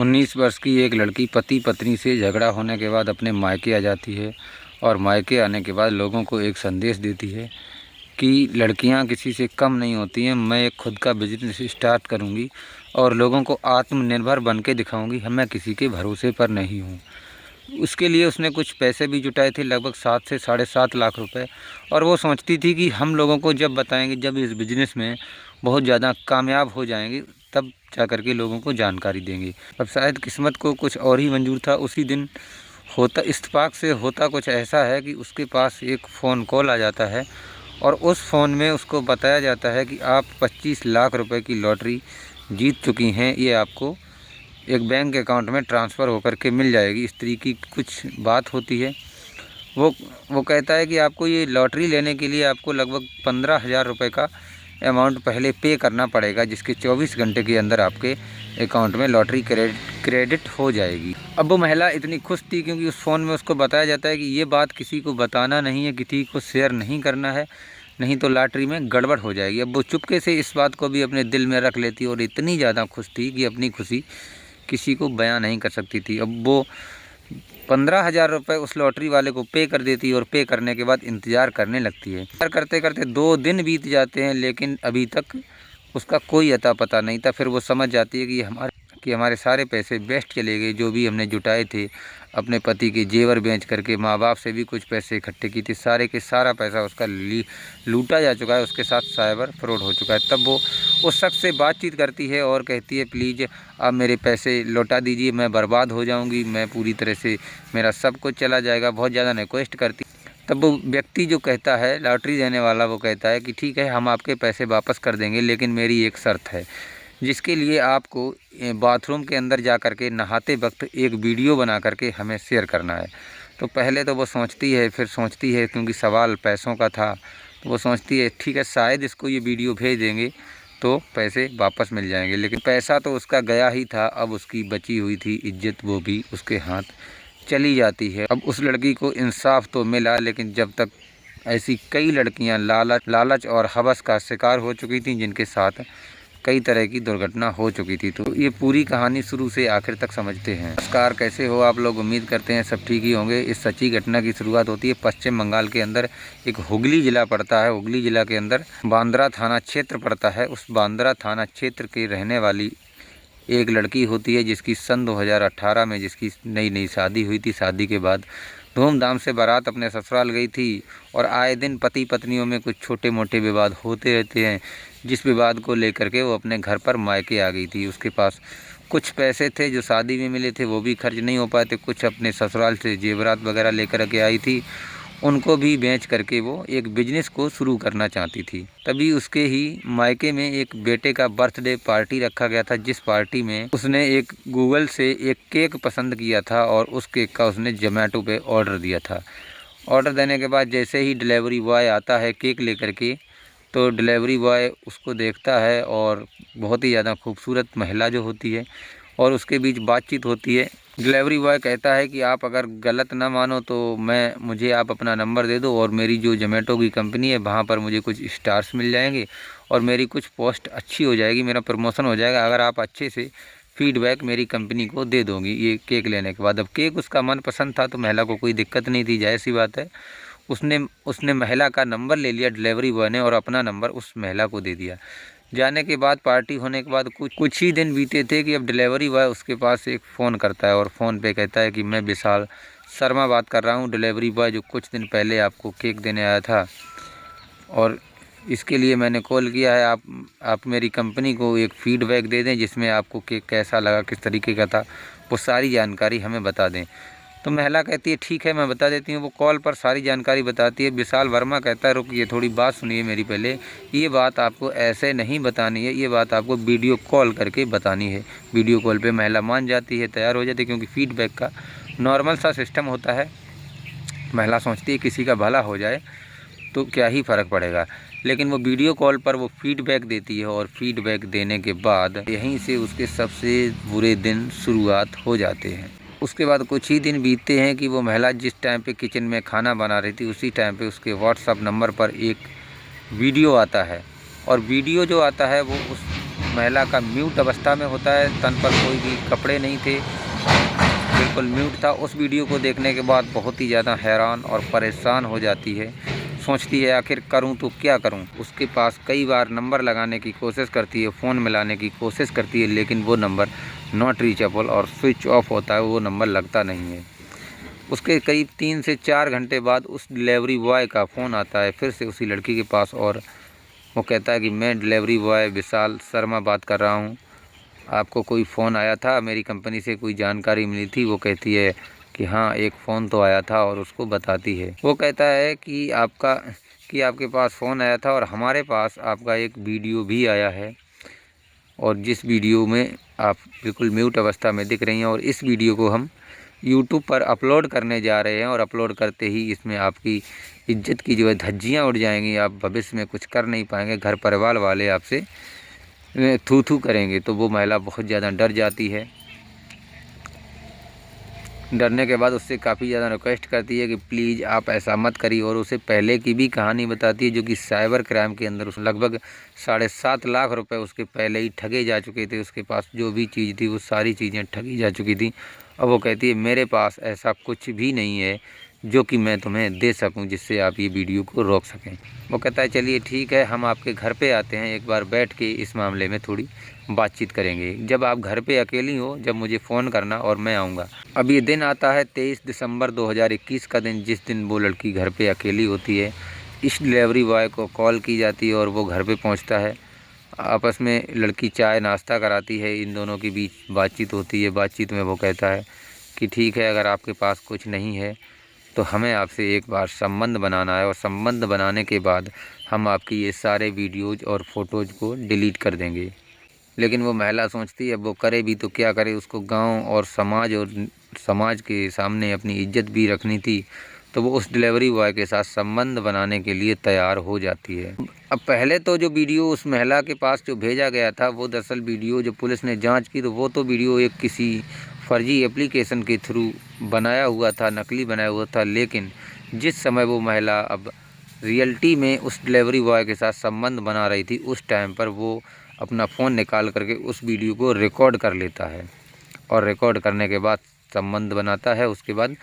19 वर्ष की एक लड़की पति पत्नी से झगड़ा होने के बाद अपने मायके आ जाती है और मायके आने के बाद लोगों को एक संदेश देती है कि लड़कियां किसी से कम नहीं होती हैं। मैं एक खुद का बिजनेस स्टार्ट करूंगी और लोगों को आत्मनिर्भर बन के दिखाऊंगी। मैं किसी के भरोसे पर नहीं हूं। उसके लिए उसने कुछ पैसे भी जुटाए थे, लगभग 7 से 7.5 लाख रुपए। और वो सोचती थी कि हम लोगों को जब बताएंगे, जब इस बिज़नेस में बहुत ज़्यादा कामयाब हो जाएंगे, तब जा कर के लोगों को जानकारी देंगे। अब शायद किस्मत को कुछ और ही मंजूर था। उसी दिन होता इत्तेफाक से होता कुछ ऐसा है कि उसके पास एक फ़ोन कॉल आ जाता है और उस फ़ोन में उसको बताया जाता है कि आप 25 लाख रुपए की लॉटरी जीत चुकी हैं। ये आपको एक बैंक अकाउंट में ट्रांसफ़र होकर के मिल जाएगी। इस तरीके की कुछ बात होती है। वो कहता है कि आपको ये लॉटरी लेने के लिए आपको लगभग 15,000 रुपये का अमाउंट पहले पे करना पड़ेगा, जिसके 24 घंटे के अंदर आपके अकाउंट में लॉटरी क्रेडिट हो जाएगी। अब वो महिला इतनी खुश थी क्योंकि उस फ़ोन में उसको बताया जाता है कि ये बात किसी को बताना नहीं है, किसी को शेयर नहीं करना है, नहीं तो लॉटरी में गड़बड़ हो जाएगी। अब वो चुपके से इस बात को भी अपने दिल में रख लेती और इतनी ज़्यादा खुश थी कि अपनी खुशी किसी को बयां नहीं कर सकती थी। अब वो 15,000 रुपये उस लॉटरी वाले को पे कर देती और पे करने के बाद इंतज़ार करने लगती है। इंतज़ार करते करते 2 दिन बीत जाते हैं, लेकिन अभी तक उसका कोई अता पता नहीं था। फिर वो समझ जाती है कि हमारे सारे पैसे वेस्ट चले गए, जो भी हमने जुटाए थे अपने पति के जेवर बेच करके, माँ बाप से भी कुछ पैसे इकट्ठे किए थे, सारे के सारा पैसा उसका लूटा जा चुका है। उसके साथ साइबर फ्रॉड हो चुका है। तब वो उस शख्स से बातचीत करती है और कहती है, प्लीज़ आप मेरे पैसे लौटा दीजिए, मैं बर्बाद हो जाऊंगी, मैं पूरी तरह से मेरा सब कुछ चला जाएगा। बहुत ज़्यादा रिक्वेस्ट करती। तब वो व्यक्ति जो कहता है, लॉटरी देने वाला, वो कहता है कि ठीक है, हम आपके पैसे वापस कर देंगे, लेकिन मेरी एक शर्त है, जिसके लिए आपको बाथरूम के अंदर जा कर के नहाते वक्त एक वीडियो बना करके हमें शेयर करना है। तो पहले तो वो सोचती है, फिर सोचती है, क्योंकि सवाल पैसों का था, तो वो सोचती है ठीक है, शायद इसको ये वीडियो भेज देंगे तो पैसे वापस मिल जाएंगे। लेकिन पैसा तो उसका गया ही था। अब उसकी बची हुई थी इज्जत, वो भी उसके हाथ चली जाती है। अब उस लड़की को इंसाफ तो मिला, लेकिन जब तक ऐसी कई लड़कियां लालच और हवस का शिकार हो चुकी थीं, जिनके साथ कई तरह की दुर्घटना हो चुकी थी। तो ये पूरी कहानी शुरू से आखिर तक समझते हैं। नमस्कार, कैसे हो आप लोग? उम्मीद करते हैं सब ठीक ही होंगे। इस सच्ची घटना की शुरुआत होती है पश्चिम बंगाल के अंदर। एक हुगली ज़िला पड़ता है, हुगली ज़िला के अंदर बांद्रा थाना क्षेत्र पड़ता है। उस बांद्रा थाना क्षेत्र के रहने वाली एक लड़की होती है, जिसकी सन 2018 में जिसकी नई शादी हुई थी। शादी के बाद धूमधाम से बारात अपने ससुराल गई थी और आए दिन पति पत्नियों में कुछ छोटे मोटे विवाद होते रहते हैं, जिस विवाद को लेकर के वो अपने घर पर मायके आ गई थी। उसके पास कुछ पैसे थे जो शादी में मिले थे, वो भी खर्च नहीं हो पाए थे। कुछ अपने ससुराल से जेवरात वगैरह लेकर के आई थी, उनको भी बेच करके वो एक बिजनेस को शुरू करना चाहती थी। तभी उसके ही मायके में एक बेटे का बर्थडे पार्टी रखा गया था, जिस पार्टी में उसने एक गूगल से एक केक पसंद किया था और उस केक का उसने जोमेटो पे ऑर्डर दिया था। ऑर्डर देने के बाद जैसे ही डिलीवरी बॉय आता है केक लेकर के, तो डिलीवरी बॉय उसको देखता है और बहुत ही ज़्यादा खूबसूरत महिला जो होती है, और उसके बीच बातचीत होती है। डिलीवरी बॉय कहता है कि आप अगर गलत ना मानो तो मुझे आप अपना नंबर दे दो और मेरी जो जोमेटो की कंपनी है वहाँ पर मुझे कुछ स्टार्स मिल जाएंगे और मेरी कुछ पोस्ट अच्छी हो जाएगी, मेरा प्रमोशन हो जाएगा अगर आप अच्छे से फीडबैक मेरी कंपनी को दे दोगी ये केक लेने के बाद। अब केक उसका मनपसंद था तो महिला को कोई दिक्कत नहीं थी, जाहिर सी बात है। उसने महिला का नंबर ले लिया डिलीवरी बॉय ने और अपना नंबर उस महिला को दे दिया। जाने के बाद, पार्टी होने के बाद कुछ ही दिन बीते थे कि अब डिलीवरी बॉय उसके पास एक फ़ोन करता है और फ़ोन पे कहता है कि मैं विशाल शर्मा बात कर रहा हूँ, डिलीवरी बॉय जो कुछ दिन पहले आपको केक देने आया था, और इसके लिए मैंने कॉल किया है। आप मेरी कंपनी को एक फ़ीडबैक दे दें जिसमें आपको केक कैसा लगा, किस तरीके का था, वो सारी जानकारी हमें बता दें। तो महिला कहती है ठीक है, मैं बता देती हूँ। वो कॉल पर सारी जानकारी बताती है। विशाल वर्मा कहता है रुकिए, थोड़ी बात सुनिए मेरी पहले, ये बात आपको ऐसे नहीं बतानी है, ये बात आपको वीडियो कॉल करके बतानी है। वीडियो कॉल पे महिला मान जाती है, तैयार हो जाती है, क्योंकि फीडबैक का नॉर्मल सा सिस्टम होता है। महिला सोचती है किसी का भला हो जाए तो क्या ही फ़र्क पड़ेगा, लेकिन वो वीडियो कॉल पर वो फीडबैक देती है और फीडबैक देने के बाद यहीं से उसके सबसे बुरे दिन शुरुआत हो जाते हैं। उसके बाद कुछ ही दिन बीतते हैं कि वो महिला जिस टाइम पे किचन में खाना बना रही थी, उसी टाइम पे उसके व्हाट्सएप नंबर पर एक वीडियो आता है, और वीडियो जो आता है वो उस महिला का म्यूट अवस्था में होता है, तन पर कोई भी कपड़े नहीं थे, बिल्कुल म्यूट था। उस वीडियो को देखने के बाद बहुत ही ज़्यादा हैरान और परेशान हो जाती है, सोचती है आखिर करूं तो क्या करूं। उसके पास कई बार नंबर लगाने की कोशिश करती है, फ़ोन मिलाने की कोशिश करती है, लेकिन वो नंबर नॉट रीचेबल और स्विच ऑफ होता है, वो नंबर लगता नहीं है। उसके करीब 3 से 4 घंटे बाद उस डिलीवरी बॉय का फ़ोन आता है फिर से उसी लड़की के पास, और वो कहता है कि मैं डिलीवरी बॉय विशाल शर्मा बात कर रहा हूँ, आपको कोई फ़ोन आया था, मेरी कंपनी से कोई जानकारी मिली थी। वो कहती है कि हाँ, एक फ़ोन तो आया था, और उसको बताती है। वो कहता है कि आपके पास फ़ोन आया था और हमारे पास आपका एक वीडियो भी आया है, और जिस वीडियो में आप बिल्कुल म्यूट अवस्था में दिख रही हैं, और इस वीडियो को हम यूट्यूब पर अपलोड करने जा रहे हैं, और अपलोड करते ही इसमें आपकी इज्जत की जो है धज्जियाँ उड़ जाएंगी, आप भविष्य में कुछ कर नहीं पाएंगे, घर परिवार वाले आपसे थू थू करेंगे। तो वो महिला बहुत ज़्यादा डर जाती है। डरने के बाद उससे काफ़ी ज़्यादा रिक्वेस्ट करती है कि प्लीज़ आप ऐसा मत करिए, और उसे पहले की भी कहानी बताती है, जो कि साइबर क्राइम के अंदर उस लगभग 7.5 लाख रुपए उसके पहले ही ठगे जा चुके थे। उसके पास जो भी चीज़ थी वो सारी चीज़ें ठगी जा चुकी थी। अब वो कहती है मेरे पास ऐसा कुछ भी नहीं है जो कि मैं तुम्हें दे सकूं, जिससे आप ये वीडियो को रोक सकें। वो कहता है चलिए ठीक है, हम आपके घर पे आते हैं, एक बार बैठ के इस मामले में थोड़ी बातचीत करेंगे। जब आप घर पे अकेली हो, जब मुझे फ़ोन करना और मैं आऊँगा। अब ये दिन आता है 23 दिसंबर 2021 का दिन, जिस दिन वो लड़की घर पे अकेली होती है। इस डिलीवरी बॉय को कॉल की जाती है और वो घर पे पहुंचता है। आपस में लड़की चाय नाश्ता कराती है, इन दोनों के बीच बातचीत होती है। बातचीत में वो कहता है कि ठीक है, अगर आपके पास कुछ नहीं है तो हमें आपसे एक बार संबंध बनाना है, और संबंध बनाने के बाद हम आपकी ये सारे वीडियोज़ और फ़ोटोज़ को डिलीट कर देंगे। लेकिन वो महिला सोचती है अब वो करे भी तो क्या करे, उसको गांव और समाज के सामने अपनी इज्जत भी रखनी थी। तो वो उस डिलीवरी बॉय के साथ संबंध बनाने के लिए तैयार हो जाती है। अब पहले तो जो वीडियो उस महिला के पास जो भेजा गया था, वो दरअसल वीडियो जो पुलिस ने जांच की तो वो तो वीडियो एक किसी फर्जी एप्लीकेशन के थ्रू बनाया हुआ था, नकली बनाया हुआ था। लेकिन जिस समय वो महिला अब रियलिटी में उस डिलीवरी बॉय के साथ संबंध बना रही थी, उस टाइम पर वो अपना फ़ोन निकाल करके उस वीडियो को रिकॉर्ड कर लेता है, और रिकॉर्ड करने के बाद संबंध बनाता है। उसके बाद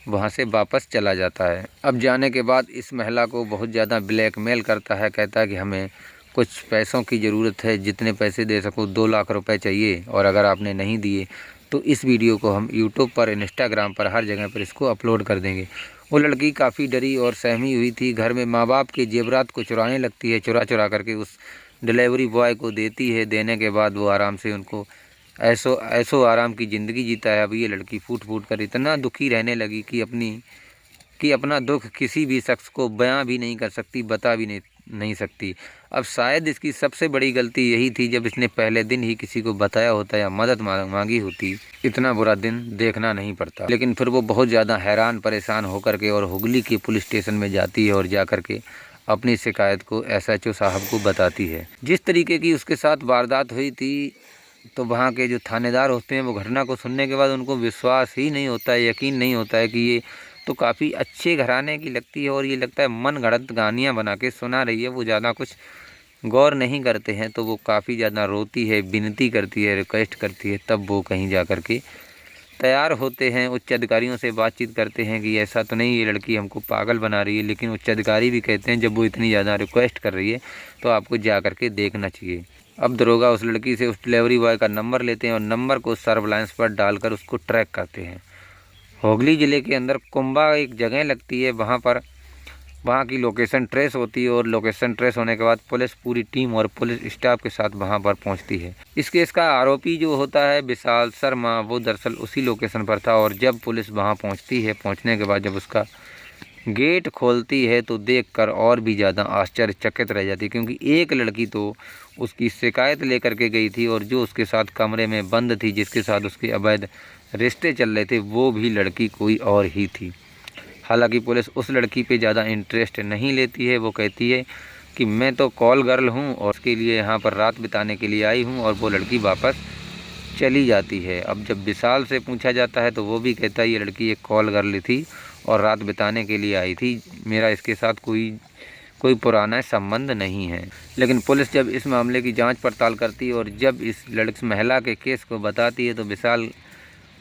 वहाँ से वापस चला जाता है। अब जाने के बाद इस महिला को बहुत ज़्यादा ब्लैकमेल करता है, कहता है कि हमें कुछ पैसों की ज़रूरत है, जितने पैसे दे सकूँ 2 लाख रुपए चाहिए, और अगर आपने नहीं दिए तो इस वीडियो को हम यूट्यूब पर, इंस्टाग्राम पर, हर जगह पर इसको अपलोड कर देंगे। वो लड़की काफ़ी डरी और सहमी हुई थी। घर में माँ बाप के जेवरात को चुराने लगती है, चुरा करके उस डिलीवरी बॉय को देती है। देने के बाद वो आराम से उनको ऐसो आराम की ज़िंदगी जीता है। अब ये लड़की फूट कर इतना दुखी रहने लगी कि अपना दुख किसी भी शख्स को बयां भी नहीं कर सकती, बता भी नहीं सकती। अब शायद इसकी सबसे बड़ी गलती यही थी, जब इसने पहले दिन ही किसी को बताया होता या मदद मांगी होती, इतना बुरा दिन देखना नहीं पड़ता। लेकिन फिर वो बहुत ज़्यादा हैरान परेशान होकर के और हुगली के पुलिस स्टेशन में जाती है, और जा कर के अपनी शिकायत को SHO साहब को बताती है। जिस तरीके की उसके साथ वारदात हुई थी, तो वहाँ के जो थानेदार होते हैं, वो घटना को सुनने के बाद उनको विश्वास ही नहीं होता है, यकीन नहीं होता है कि ये तो काफ़ी अच्छे घराने की लगती है, और ये लगता है मन गढ़ंत कहानियाँ बना के सुना रही है। वो ज़्यादा कुछ गौर नहीं करते हैं। तो वो काफ़ी ज़्यादा रोती है, विनती करती है, रिक्वेस्ट करती है। तब वो कहीं जा कर के तैयार होते हैं, उच्च अधिकारियों से बातचीत करते हैं कि ऐसा तो नहीं, ये लड़की हमको पागल बना रही है। लेकिन उच्च अधिकारी भी कहते हैं जब वो इतनी ज़्यादा रिक्वेस्ट कर रही है तो आपको जा कर के देखना चाहिए। अब दरोगा उस लड़की से उस डिलीवरी बॉय का नंबर लेते हैं, और नंबर को सर्विलांस पर डालकर उसको ट्रैक करते हैं। हुगली ज़िले के अंदर कुंबा एक जगह लगती है, वहाँ की लोकेशन ट्रेस होती है, और लोकेशन ट्रेस होने के बाद पुलिस पूरी टीम और पुलिस स्टाफ के साथ वहाँ पर पहुँचती है। इस केस का आरोपी जो होता है विशाल शर्मा, वो दरअसल उसी लोकेशन पर था। और जब पुलिस वहाँ पहुँचती है, पहुँचने के बाद जब उसका गेट खोलती है तो देखकर और भी ज़्यादा आश्चर्यचकित रह जाती है, क्योंकि एक लड़की तो उसकी शिकायत लेकर के गई थी, और जो उसके साथ कमरे में बंद थी, जिसके साथ उसके अवैध रिश्ते चल रहे थे, वो भी लड़की कोई और ही थी। हालांकि पुलिस उस लड़की पे ज़्यादा इंटरेस्ट नहीं लेती है। वो कहती है कि मैं तो कॉल गर्ल हूँ और उसके लिए यहाँ पर रात बिताने के लिए आई हूँ, और वो लड़की वापस चली जाती है। अब जब विशाल से पूछा जाता है तो वो भी कहता है ये लड़की एक कॉल गर्ल थी और रात बिताने के लिए आई थी, मेरा इसके साथ कोई पुराना संबंध नहीं है। लेकिन पुलिस जब इस मामले की जांच पड़ताल करती है और जब इस महिला के केस को बताती है तो विशाल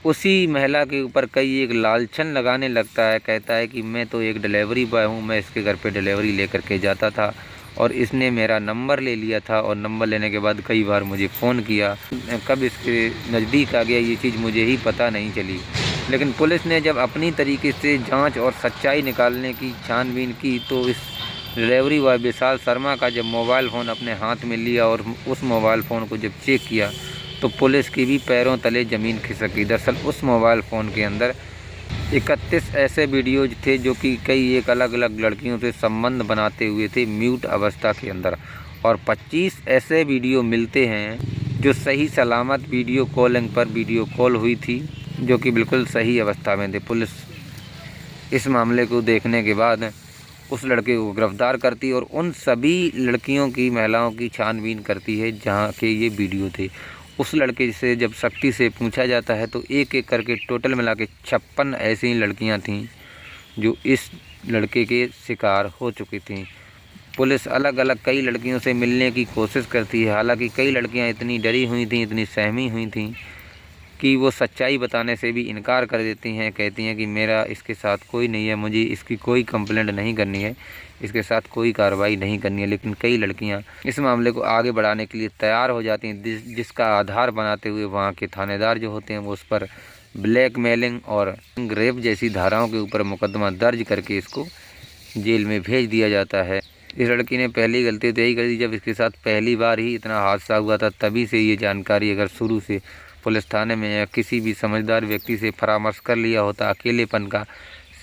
उसी महिला के ऊपर कई एक लालछन लगाने लगता है। कहता है कि मैं तो एक डिलीवरी बॉय हूँ, मैं इसके घर पे डिलीवरी लेकर के जाता था और इसने मेरा नंबर ले लिया था और नंबर लेने के बाद कई बार मुझे फ़ोन किया। कब इसके नज़दीक आ गया ये चीज़ मुझे ही पता नहीं चली। लेकिन पुलिस ने जब अपनी तरीके से जांच और सच्चाई निकालने की छानबीन की तो इस डिलीवरी बॉय विशाल शर्मा का जब मोबाइल फ़ोन अपने हाथ में लिया और उस मोबाइल फ़ोन को जब चेक किया तो पुलिस की भी पैरों तले ज़मीन खिसक गई। दरअसल उस मोबाइल फ़ोन के अंदर 31 ऐसे वीडियोज़ थे जो कि कई एक अलग अलग लड़कियों से संबंध बनाते हुए थे म्यूट अवस्था के अंदर, और 25 ऐसे वीडियो मिलते हैं जो सही सलामत वीडियो कॉलिंग पर वीडियो कॉल हुई थी, जो कि बिल्कुल सही अवस्था में थे। पुलिस इस मामले को देखने के बाद उस लड़के को गिरफ्तार करती है और उन सभी लड़कियों की महिलाओं की छानबीन करती है जहाँ के ये वीडियो थे। उस लड़के से जब सख्ती से पूछा जाता है तो एक एक करके टोटल मिला के 56 ऐसी लड़कियां थीं जो इस लड़के के शिकार हो चुकी थीं। पुलिस अलग अलग कई लड़कियों से मिलने की कोशिश करती है, हालांकि कई लड़कियां इतनी डरी हुई थीं, इतनी सहमी हुई थीं कि वो सच्चाई बताने से भी इनकार कर देती हैं। कहती हैं कि मेरा इसके साथ कोई नहीं है, मुझे इसकी कोई कंप्लेंट नहीं करनी है, इसके साथ कोई कार्रवाई नहीं करनी है। लेकिन कई लड़कियां इस मामले को आगे बढ़ाने के लिए तैयार हो जाती हैं, जिसका आधार बनाते हुए वहां के थानेदार जो होते हैं वो उस पर ब्लैकमेलिंग और रेप जैसी धाराओं के ऊपर मुकदमा दर्ज करके इसको जेल में भेज दिया जाता है। इस लड़की ने पहली गलती तो यही कर दी, जब इसके साथ पहली बार ही इतना हादसा हुआ था तभी से ये जानकारी अगर शुरू से पुलिस थाने में या किसी भी समझदार व्यक्ति से परामर्श कर लिया होता, अकेलेपन का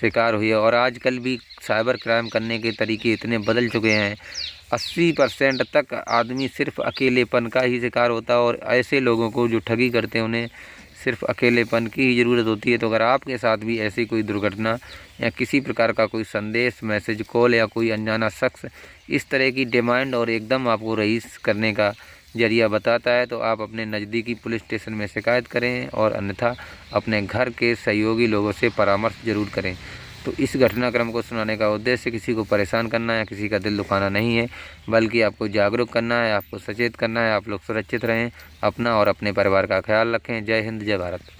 शिकार हुई है। और आजकल भी साइबर क्राइम करने के तरीके इतने बदल चुके हैं, 80% तक आदमी सिर्फ अकेलेपन का ही शिकार होता है और ऐसे लोगों को जो ठगी करते हैं उन्हें सिर्फ अकेलेपन की ही ज़रूरत होती है। तो अगर आपके साथ भी ऐसी कोई दुर्घटना या किसी प्रकार का कोई संदेश, मैसेज, कॉल या कोई अनजाना शख्स इस तरह की डिमांड और एकदम आपको रईस करने का जरिया बताता है तो आप अपने नज़दीकी पुलिस स्टेशन में शिकायत करें और अन्यथा अपने घर के सहयोगी लोगों से परामर्श जरूर करें। तो इस घटनाक्रम को सुनाने का उद्देश्य किसी को परेशान करना या किसी का दिल दुखाना नहीं है, बल्कि आपको जागरूक करना है, आपको सचेत करना है। आप लोग सुरक्षित रहें, अपना और अपने परिवार का ख्याल रखें। जय हिंद, जय भारत।